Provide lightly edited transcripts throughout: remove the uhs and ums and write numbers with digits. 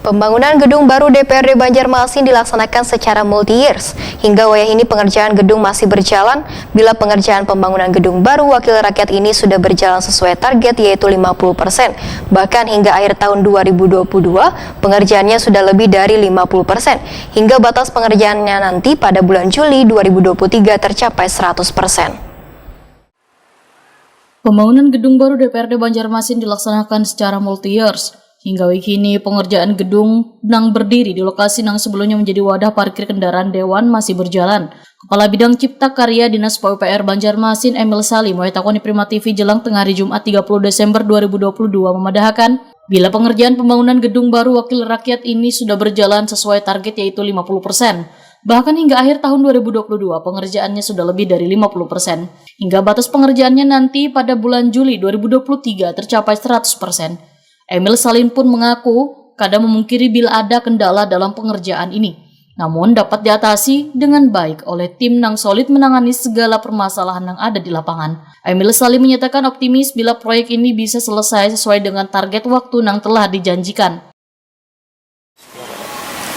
Pembangunan gedung baru DPRD Banjarmasin dilaksanakan secara multi-years. Hingga wayah ini pengerjaan gedung masih berjalan, bila pengerjaan pembangunan gedung baru Wakil Rakyat ini sudah berjalan sesuai target yaitu 50%. Bahkan hingga akhir tahun 2022, pengerjaannya sudah lebih dari 50%. Hingga batas pengerjaannya nanti pada bulan Juli 2023 tercapai 100%. Pembangunan gedung baru DPRD Banjarmasin dilaksanakan secara multi-years. Hingga kini pengerjaan gedung yang berdiri di lokasi yang sebelumnya menjadi wadah parkir kendaraan Dewan masih berjalan. Kepala Bidang Cipta Karya Dinas PUPR Banjarmasin Emil Salim mengatakan di Prima TV Jelang tengah hari Jumat 30 Desember 2022 memadahkan bila pengerjaan pembangunan gedung baru Wakil Rakyat ini sudah berjalan sesuai target yaitu 50%. Bahkan hingga akhir tahun 2022 pengerjaannya sudah lebih dari 50%. Hingga batas pengerjaannya nanti pada bulan Juli 2023 tercapai 100%. Emil Salim pun mengaku kadang memungkiri bila ada kendala dalam pengerjaan ini, namun dapat diatasi dengan baik oleh tim yang solid menangani segala permasalahan yang ada di lapangan. Emil Salim menyatakan optimis bila proyek ini bisa selesai sesuai dengan target waktu yang telah dijanjikan.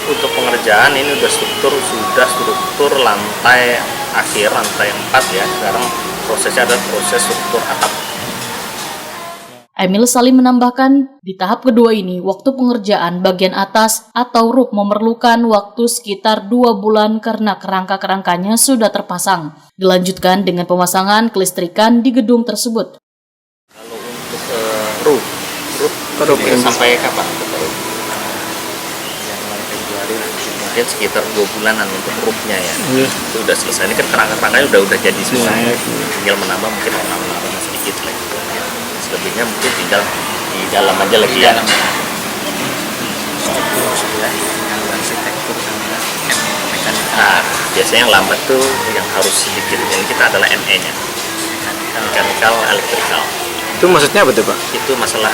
Untuk pengerjaan ini sudah struktur lantai akhir, lantai 4 ya. Sekarang prosesnya adalah proses struktur atap. Emil Salim menambahkan, di tahap kedua ini, waktu pengerjaan bagian atas atau roof memerlukan waktu sekitar 2 bulan karena kerangka-kerangkanya sudah terpasang. Dilanjutkan dengan pemasangan kelistrikan di gedung tersebut. Kalau untuk roof sampai kapan? Mungkin sekitar 2 bulanan untuk roofnya ya. Itu udah selesai. Ini kan kerangka-kerangkanya udah jadi semua. Tinggal menambah mungkin warna-warna sedikit lagi. Lebihnya mungkin tinggal di dalam aja lagi ya. Nah, biasanya yang lambat tuh yang harus sedikit ini kita adalah ME-nya, mechanical electrical. Itu maksudnya apa tuh Pak? Itu masalah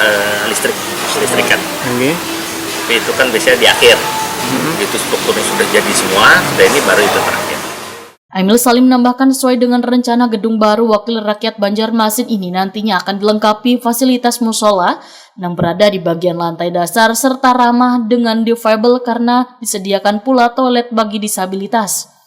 listrikan. Tapi itu kan biasanya di akhir. Itu strukturnya sudah jadi semua, sudah ini baru itu terakhir. Emil Salim menambahkan sesuai dengan rencana gedung baru Wakil Rakyat Banjarmasin ini nantinya akan dilengkapi fasilitas musola yang berada di bagian lantai dasar serta ramah dengan difabel karena disediakan pula toilet bagi disabilitas.